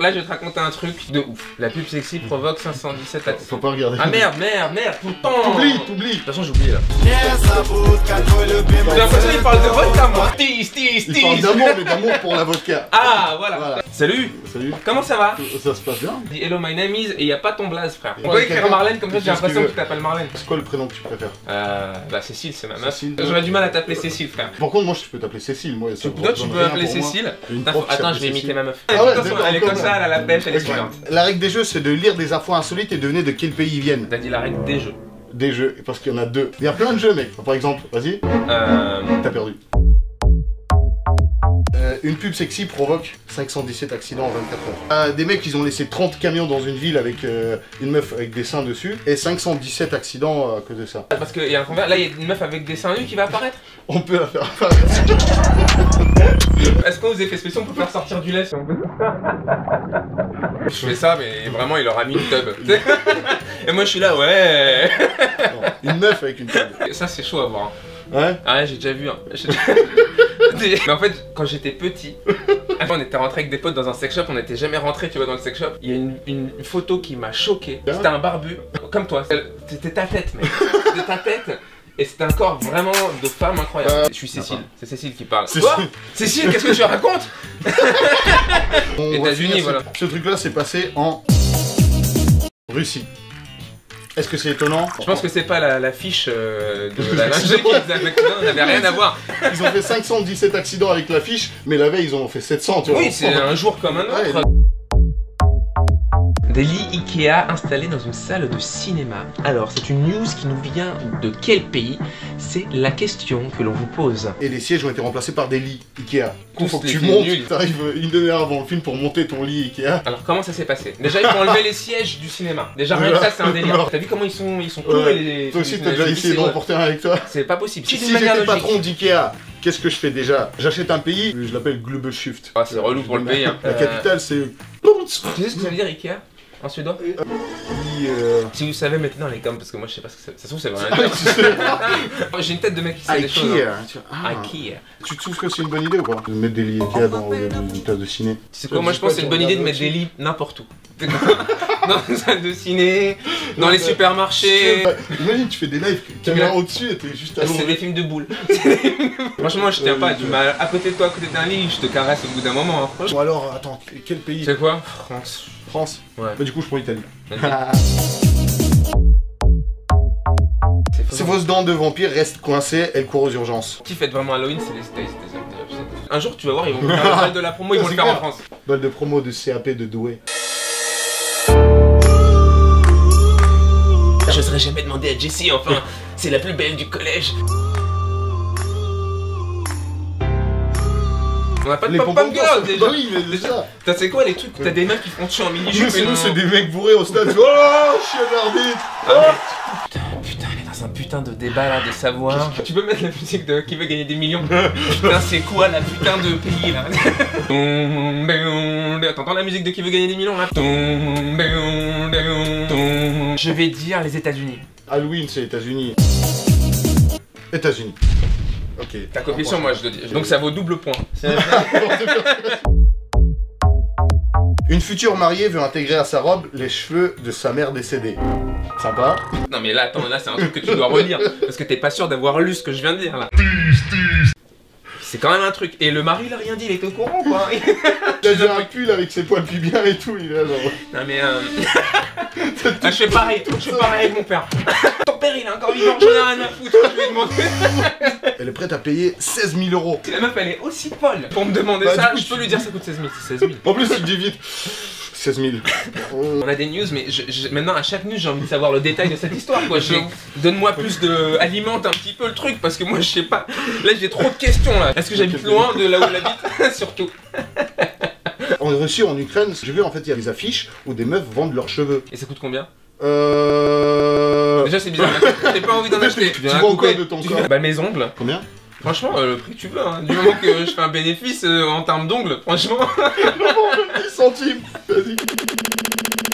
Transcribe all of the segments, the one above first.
Là, je vais te raconter un truc de ouf. La pub sexy provoque 517 actions. Faut pas regarder. Ah merde, tout le temps. T'oublies. De toute façon, j'ai oublié là. J'ai l'impression qu'il parle de vodka, moi. Il parle d'amour, mais d'amour pour la vodka. Ah, voilà. Salut. Salut. Comment ça va? Ça se passe bien. Dis hello, my name is, et y a pas ton blaze, frère. On Ouais, peut écrire Marlène, comme ça j'ai l'impression que tu veux. t'appelles Marlène. C'est quoi le prénom que tu préfères? Bah Cécile, c'est ma meuf. Cécile. J'aurais du mal à t'appeler Cécile, frère. Par contre, moi je peux t'appeler Cécile. Moi, ça Toi, tu peux appeler Cécile. Attends, je vais imiter ma meuf. Ah ouais, Attention, elle est comme ça, elle a la pêche, elle est suivante. La règle des jeux, c'est de lire des infos insolites et de deviner de quel pays ils viennent. T'as dit la règle des jeux. Des jeux, parce qu'il y en a deux. Il y a plein de jeux, mec. Par exemple, vas-y. T'as perdu. Une pub sexy provoque 517 accidents en 24 heures. Des mecs, ils ont laissé 30 camions dans une ville avec une meuf avec des seins dessus et 517 accidents à cause de ça. Parce qu'il y a un convert, là il y a une meuf avec des seins nus qui va apparaître. On peut la faire apparaître. Est-ce qu'aux effets spéciaux on peut faire sortir du lait si on veut? Je fais ça, mais vraiment il leur a mis une tub. Et moi je suis là, ouais. Non, une meuf avec une tub. Ça c'est chaud à voir. Hein. Ouais. Ah ouais, j'ai déjà vu. Hein. Mais en fait, quand j'étais petit, on était rentré avec des potes dans un sex shop, on n'était jamais rentré, tu vois, dans le sex shop. Il y a une photo qui m'a choqué. C'était un barbu, comme toi. C'était ta tête, mec. C'était ta tête. Et c'était un corps vraiment de femme incroyable. Je suis Cécile, c'est Cécile qui parle. Quoi? Cécile, qu'est-ce que tu racontes? États-Unis, voilà. Ce truc-là s'est passé en Russie. Est-ce que c'est étonnant? Je pense que c'est pas la fiche de la lingerie qui faisait l'accident, on n'avait rien à voir. Ils ont fait 517 accidents avec la fiche, mais la veille ils en ont fait 700, tu vois. Oui, c'est un jour comme un autre. Ouais. Des lits Ikea installés dans une salle de cinéma. Alors, c'est une news qui nous vient de quel pays? C'est la question que l'on vous pose. Et les sièges ont été remplacés par des lits Ikea. Tous Faut que les tu films montes, nuls. t'arrives une demi-heure avant le film pour monter ton lit Ikea. Alors, comment ça s'est passé? Déjà, il faut enlever les sièges du cinéma. Déjà, rien que ça, c'est un délire. T'as vu comment ils sont courts les... Toi aussi t'as déjà essayé de remporter un avec toi? C'est pas possible. Si d'une manière j'étais logique. patron d'Ikea, qu'est-ce que je fais déjà? J'achète un pays, je l'appelle Globeshift. Ah, c'est relou pour le pays. Hein. La capitale c'est... Tu sais ce que ça veut dire Ikea? En suédois? Si vous savez maintenant les gars, parce que moi je sais pas ce que ça se trouve c'est vrai. J'ai une tête de mec qui sait des choses. Hein. Ikea. Tu trouves que c'est une bonne idée ou pas? De mettre des lits Ikea dans une place de ciné. Tu sais quoi, moi je pense que c'est une bonne idée de mettre des lits n'importe où. Dans les salles de ciné, dans les supermarchés. Imagine tu fais des lives, caméra au-dessus et t'es juste à C'est des films de boules. Franchement je tiens pas, tu m'as à côté de toi, à côté d'un lit, je te caresse au bout d'un moment. Hein. Bon alors, attends, quel pays? C'est quoi? France. France? Ouais. Bah du coup je prends l'Italie. Ces Ces fausses dents de vampire restent coincées, elles courent aux urgences. Qui fête vraiment Halloween, c'est les States. Un jour tu vas voir, ils vont faire le bal de la promo, ils vont le faire en France. Balle de promo de CAP de Douai. J'oserais jamais demander à Jessie, enfin, c'est la plus belle du collège. On n'a pas de pom-pom girls déjà. Bah oui, mais déjà. T'as c'est quoi les trucs où t'as des mecs qui font tuer en mini-jupe et Nous c'est des mecs bourrés au stade. Oh, chien d'arbitre. Putain, on est dans un putain de débat là, de savoir. Tu peux mettre la musique de Qui veut gagner des millions? Putain, c'est quoi la putain de pays là? T'entends la musique de Qui veut gagner des millions là? Je vais dire les États-Unis. Halloween c'est États-Unis. États-Unis. Ok. T'as copié sur moi, je te dis. Donc ça vaut double point. Une future mariée veut intégrer à sa robe les cheveux de sa mère décédée. Sympa. Non mais là, attends, là c'est un truc que tu dois relire. Parce que t'es pas sûr d'avoir lu ce que je viens de dire là. C'est quand même un truc. Et le mari il a rien dit, il était au courant quoi. Il a déjà un pull avec ses poils pubiens et tout, il est là genre... Non mais je fais pareil avec mon père. Ton père il est encore vivant, j'en ai rien à foutre, je vais demander. Elle est prête à payer 16 000 €. Si la meuf elle est aussi folle pour me demander Bah, ça, du coup, je peux lui dire ça coûte 16 000, c'est 16 000. En plus tu dis vite 16 000. On a des news, mais maintenant à chaque news j'ai envie de savoir le détail de cette histoire quoi. Donne-moi plus de... alimente un petit peu le truc parce que moi je sais pas. Là j'ai trop de questions là. Est-ce que j'habite loin de là où elle habite? Surtout. En Russie, en Ukraine, j'ai vu en fait il y a des affiches où des meufs vendent leurs cheveux. Et ça coûte combien? Déjà Déjà c'est bizarre, j'ai pas envie d'en acheter. Tu vends quoi de ton corps? Bah mes ongles. Combien? Franchement, le prix que tu veux, hein. Du moment que je fais un bénéfice en termes d'ongles, franchement. 10 centimes. Vas-y.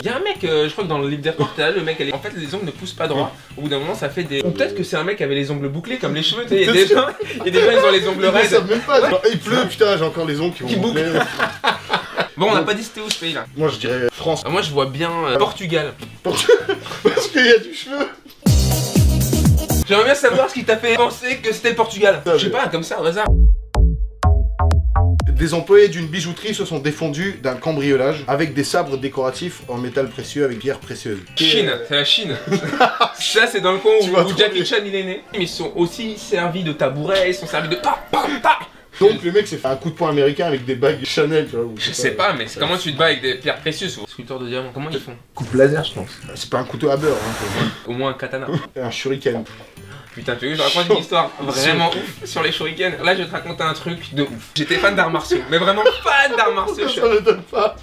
Y'a un mec, je crois que dans le livre des reportages, le mec, en fait les ongles ne poussent pas droit. Au bout d'un moment ça fait des... Ou peut-être que c'est un mec qui avait les ongles bouclés comme les cheveux, tu sais, il y a des gens, ils ont les ongles Ils raides. savent même pas. Genre, il pleut, putain, j'ai encore les ongles qui vont boucler. Bon, on n'a pas dit c'était où ce pays là. Moi je dirais France. Moi je vois bien Portugal. Parce qu'il y a du cheveu. J'aimerais bien savoir ce qui t'a fait penser que c'était le Portugal. Je sais pas, comme ça, au hasard. Des employés d'une bijouterie se sont défendus d'un cambriolage avec des sabres décoratifs en métal précieux avec pierres précieuses. Chine, c'est la Chine. Ça c'est dans le coin où Jackie Chan il est né. Ils sont aussi servis de tabourets, ils sont servis de pa. Donc le mec s'est fait un coup de poing américain avec des bagues Chanel, tu vois. Je sais pas, mais comment tu te bats avec des pierres précieuses? Sculpteurs de diamants, comment ils font? Coupe laser, je pense. C'est pas un couteau à beurre, hein. Au moins un katana. Un shuriken. Putain, tu veux que je raconte une histoire vraiment ouf sur les shurikens? Là, je vais te raconter un truc de ouf. J'étais fan d'arts martiaux, mais vraiment fan d'arts martiaux. Ça m'étonne pas.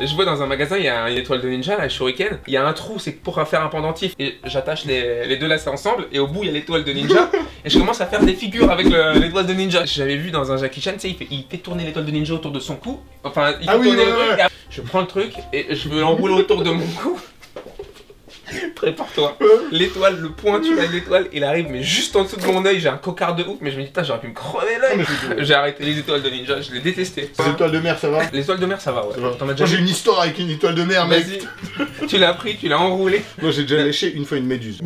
Je vois dans un magasin, il y a une étoile de ninja, la shuriken. Il y a un trou, c'est pour faire un pendentif. Et j'attache les deux lacets ensemble, et au bout, il y a l'étoile de ninja. Et je commence à faire des figures avec l'étoile de ninja. J'avais vu dans un Jackie Chan, tu sais, il fait tourner l'étoile de ninja autour de son cou. Enfin, il fait tourner le truc. Et je prends le truc, et je veux l'enrouler autour de mon cou. Prépare-toi. L'étoile, le pointu à l'étoile, il arrive mais juste en dessous de mon oeil, j'ai un cocard de ouf, mais je me dis putain j'aurais pu me crever l'œil. J'ai arrêté les étoiles de ninja, je les détestais. Les étoiles de mer ça va? Les étoiles de mer ça va, ouais. Moi j'ai une histoire avec une étoile de mer, mec. Vas-y. Tu l'as pris, tu l'as enroulé. Moi j'ai déjà léché une fois une méduse.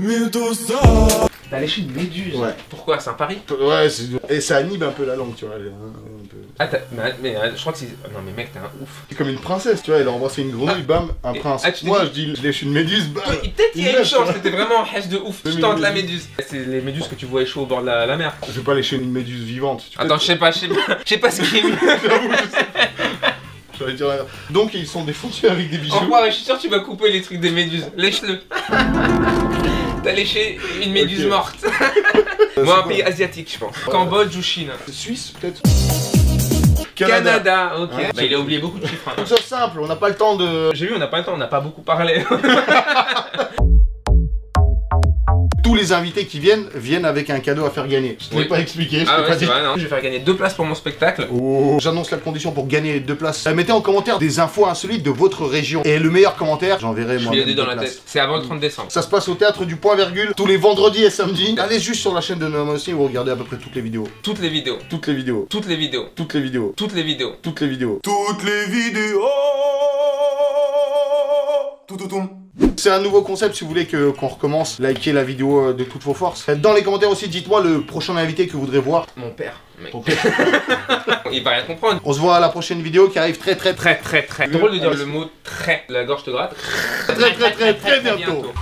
T'as léché une méduse? Ouais. Pourquoi? C'est un pari? Ouais, et ça anime un peu la langue, tu vois. Un peu. Ah, mais je crois que c'est. Non, mais mec, t'es un ouf. C'est comme une princesse, tu vois, elle a embrassé une grenouille, bam, un prince. Moi je dis, je lèche une méduse, bam. Peut-être qu'il y a une chance, c'était vraiment un hash de ouf. Je tente la méduse. C'est les méduses que tu vois échouer au bord de la mer. Je vais pas lécher une méduse vivante. Attends, je sais pas ce qui est mieux. J'allais dire. Donc ils sont défendus avec des bijoux. Enfoiré, je suis sûr que tu vas couper les trucs des méduses. Lèche-le. T'as léché une méduse morte. Moi, un pays asiatique, je pense. Cambodge ou Chine? Suisse, peut-être. Canada, ok. Ouais, bah, il a oublié beaucoup de chiffres. Hein. Tout ça simple, on n'a pas le temps de. J'ai vu, on n'a pas le temps, on n'a pas beaucoup parlé. Tous les invités qui viennent avec un cadeau à faire gagner. Je te l'ai pas expliqué, je t'ai pas dit. Non. Je vais faire gagner 2 places pour mon spectacle. Oh. J'annonce la condition pour gagner les 2 places. Mettez en commentaire des infos insolites de votre région. Et le meilleur commentaire, j'enverrai moi. Je l'ai dit dans la tête. C'est avant le 30 décembre. Ça se passe au théâtre du Point Virgule tous les vendredis et samedis. Allez juste sur la chaîne de Noma aussi, vous regardez à peu près toutes les vidéos. Toutes les vidéos. Toutes les vidéos. Toutes les vidéos. Toutes les vidéos. Toutes les vidéos. Toutes les vidéos. Toutes les vidéos. Tout. C'est un nouveau concept si vous voulez qu'on recommence. Likez la vidéo de toutes vos forces. Dans les commentaires aussi, dites-moi le prochain invité que vous voudrez voir. Mon père, mec. Ton père. Il va rien comprendre. On se voit à la prochaine vidéo qui arrive très. Très. Drôle de dire le mot très. La gorge te gratte. Très bientôt.